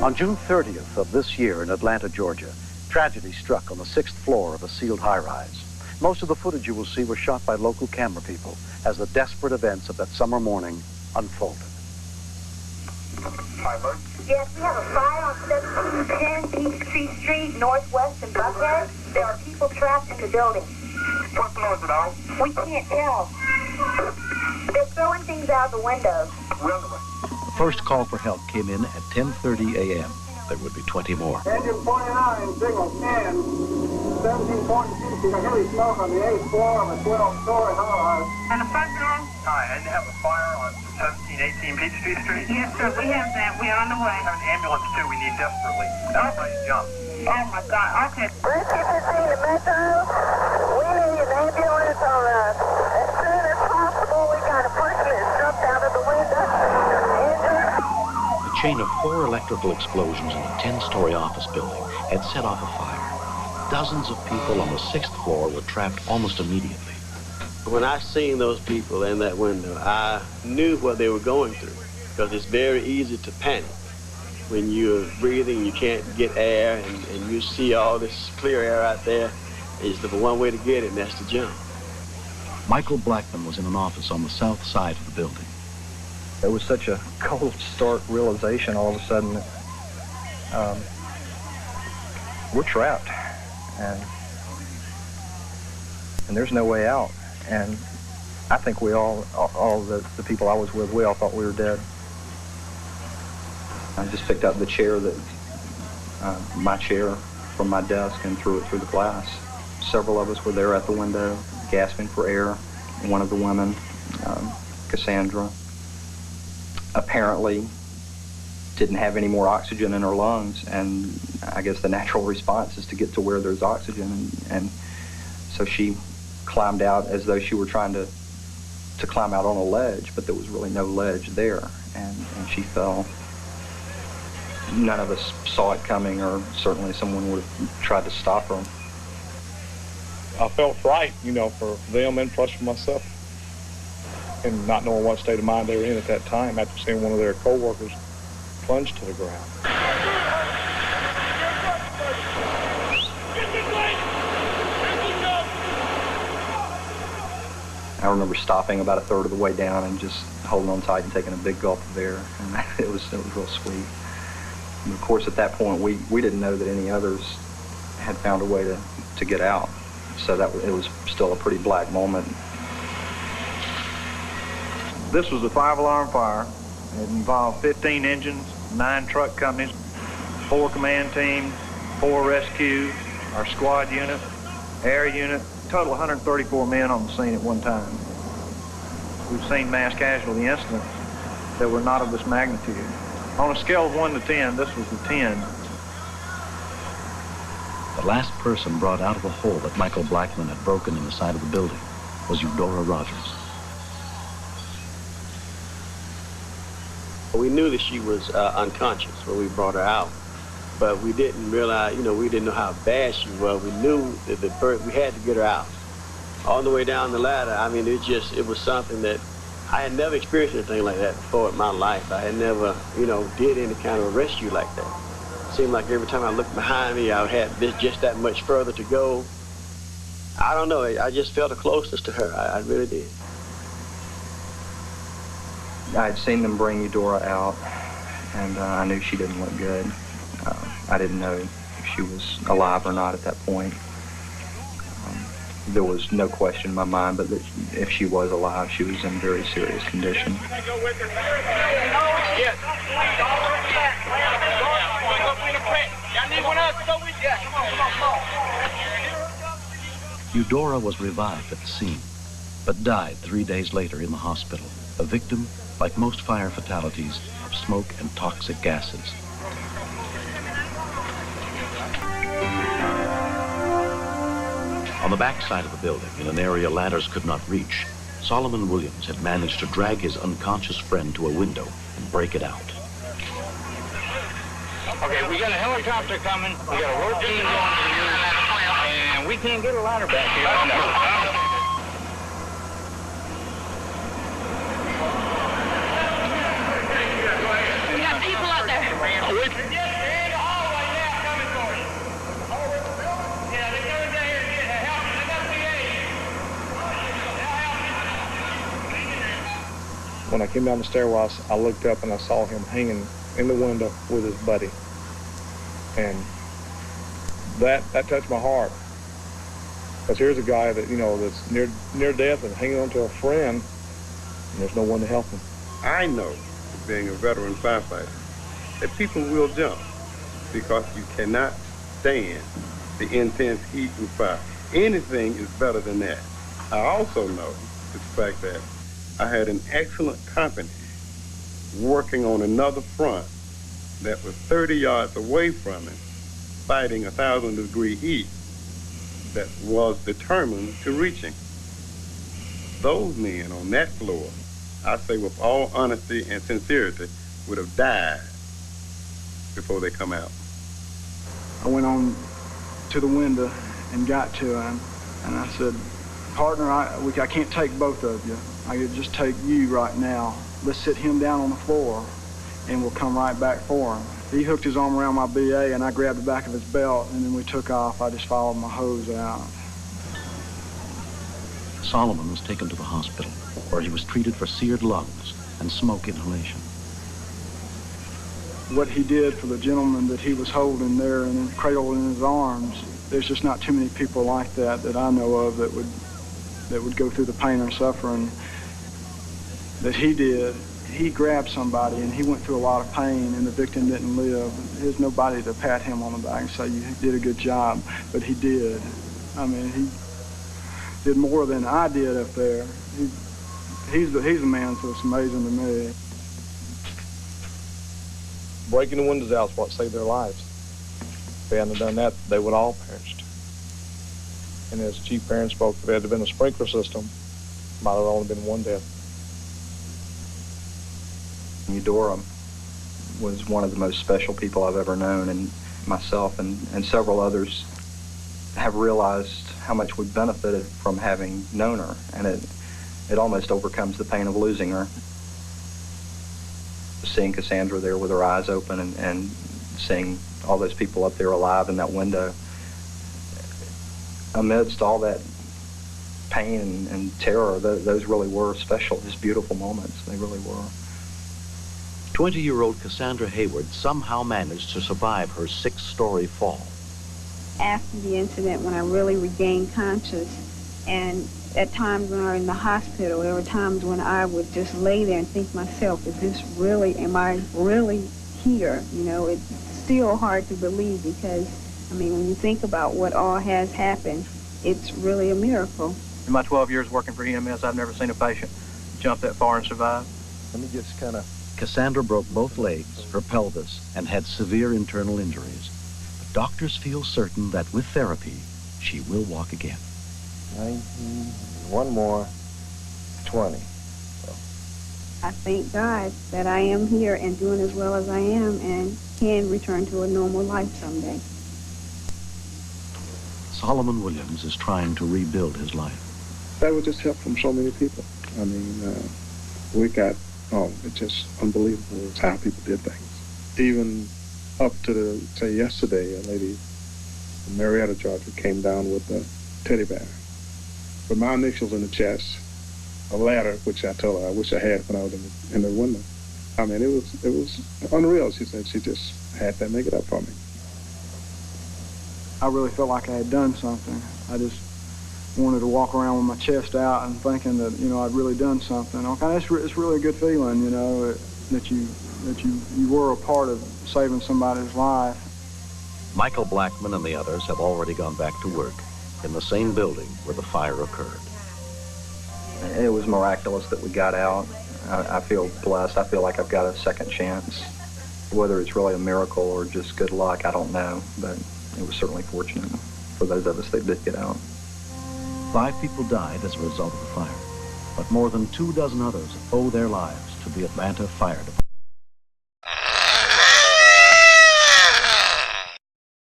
On June 30th of this year in Atlanta, Georgia, tragedy struck on the 6th floor of a sealed high-rise. Most of the footage you will see was shot by local camera people as the desperate events of that summer morning unfolded. Hi, Bud. Yes, we have a fire on 1710 Peachtree Street, northwest in Buckhead. There are people trapped in the building. What floor is it on? We can't tell. They're throwing things out the windows. We're on the way. The first call for help came in at 10:30 a.m. There would be 20 more. Engine 49, signal 10, 17.60, a heavy smoke on the 8th floor of a 12-story high-rise. And the front door? Hi, and you have a fire on 1718 Peachtree Street? Yes, sir, we have that. We're on the way. We have an ambulance, too, we need desperately. Everybody jump. Oh, my God, okay. Bridge 15 to Metro, we need an ambulance on us. As soon as possible, we got a person that's jumped out of the window. Injured. A chain of 4 electrical explosions in a 10-story office building had set off a fire. Dozens of people on the 6th floor were trapped almost immediately. When I seen those people in that window, I knew what they were going through, because it's very easy to panic. When you're breathing, you can't get air, and you see all this clear air out there, is the one way to get it, and that's to jump. Michael Blackman was in an office on the south side of the building. It was such a cold, stark realization all of a sudden. We're trapped, and there's no way out. And I think we all the people I was with, we all thought we were dead. I just picked up the chair my chair from my desk and threw it through the glass. Several of us were there at the window, gasping for air. One of the women, Cassandra, apparently didn't have any more oxygen in her lungs, and I guess the natural response is to get to where there's oxygen, and so she climbed out as though she were trying to climb out on a ledge, but there was really no ledge there, and she fell. None of us saw it coming, or certainly someone would have tried to stop her. I felt fright, for them and plus for myself, and not knowing what state of mind they were in at that time after seeing one of their co-workers plunge to the ground. I remember stopping about a third of the way down and just holding on tight and taking a big gulp of air, and it was real sweet. And of course, at that point, we didn't know that any others had found a way to get out, so it was still a pretty black moment. This was a 5-alarm fire. It involved 15 engines, 9 truck companies, 4 command teams, 4 rescue, our squad unit, air unit, total 134 men on the scene at one time. We've seen mass casualty incidents that were not of this magnitude. On a scale of 1 to 10, this was a 10. The last person brought out of the hole that Michael Blackman had broken in the side of the building was Eudora Rogers. We knew that she was unconscious when we brought her out, but we didn't realize, we didn't know how bad she was. We knew that we had to get her out. On the way down the ladder, it was something that I had never experienced anything like that before in my life. I had never, did any kind of rescue like that. It seemed like every time I looked behind me, I had just that much further to go. I don't know, I just felt a closeness to her. I really did. I had seen them bring Eudora out, and I knew she didn't look good. I didn't know if she was alive or not at that point. There was no question in my mind, but that if she was alive, she was in very serious condition. Eudora was revived at the scene, but died 3 days later in the hospital, a victim, like most fire fatalities, of smoke and toxic gases. On the back side of the building, in an area ladders could not reach, Solomon Williams had managed to drag his unconscious friend to a window and break it out. Okay, we got a helicopter coming. We got a road team going to you, and we can't get a ladder back here. We got people out there. When I came down the stairwell, I looked up and I saw him hanging in the window with his buddy. And that touched my heart. Because here's a guy that, that's near death and hanging on to a friend, and there's no one to help him. I know, being a veteran firefighter, that people will jump because you cannot stand the intense heat and fire. Anything is better than that. I also know the fact that I had an excellent company working on another front that was 30 yards away from it, fighting 1,000-degree heat that was determined to reaching. Those men on that floor, I say with all honesty and sincerity, would have died before they come out. I went on to the window and got to him, and I said, partner, I can't take both of you. I could just take you right now. Let's sit him down on the floor, and we'll come right back for him. He hooked his arm around my BA, and I grabbed the back of his belt, and then we took off. I just followed my hose out. Solomon was taken to the hospital, where he was treated for seared lungs and smoke inhalation. What he did for the gentleman that he was holding there and cradled in his arms, there's just not too many people like that I know of that would go through the pain and suffering that he did. He grabbed somebody and he went through a lot of pain and the victim didn't live. There's nobody to pat him on the back and say, you did a good job, but he did. I mean, he did more than I did up there. He's a man that's amazing to me. Breaking the windows out is what saved their lives. If they hadn't done that, they would all perished. And as Chief Perrin spoke, if there had been a sprinkler system, might have only been one death. Eudora was one of the most special people I've ever known, and myself and several others have realized how much we benefited from having known her, and it almost overcomes the pain of losing her. Seeing Cassandra there with her eyes open and seeing all those people up there alive in that window, amidst all that pain and terror, those really were special, just beautiful moments. They really were. 20-year-old Cassandra Hayward somehow managed to survive her 6-story fall. After the incident, when I really regained conscious, and at times when I was in the hospital, there were times when I would just lay there and think myself, am I really here? It's still hard to believe because, when you think about what all has happened, it's really a miracle. In my 12 years working for EMS, I've never seen a patient jump that far and survive. Let me just kind of... Cassandra broke both legs, her pelvis, and had severe internal injuries. But doctors feel certain that with therapy, she will walk again. 19, one more, 20. So. I thank God that I am here and doing as well as I am and can return to a normal life someday. Solomon Williams is trying to rebuild his life. That was just help from so many people. We got, it's just unbelievable how people did things. Even up to, say, yesterday, a lady from Marietta, Georgia, came down with a teddy bear with my initials in the chest, a ladder, which I told her I wish I had when I was in the window. It was unreal. She said she just had to make it up for me. I really felt like I had done something. I just wanted to walk around with my chest out and thinking that, I'd really done something. Okay, it's really a good feeling, that you were a part of saving somebody's life. Michael Blackman and the others have already gone back to work in the same building where the fire occurred. It was miraculous that we got out. I feel blessed. I feel like I've got a second chance. Whether it's really a miracle or just good luck, I don't know, but it was certainly fortunate for those of us that did get out. 5 people died as a result of the fire, but more than 24 others owe their lives to the Atlanta Fire Department.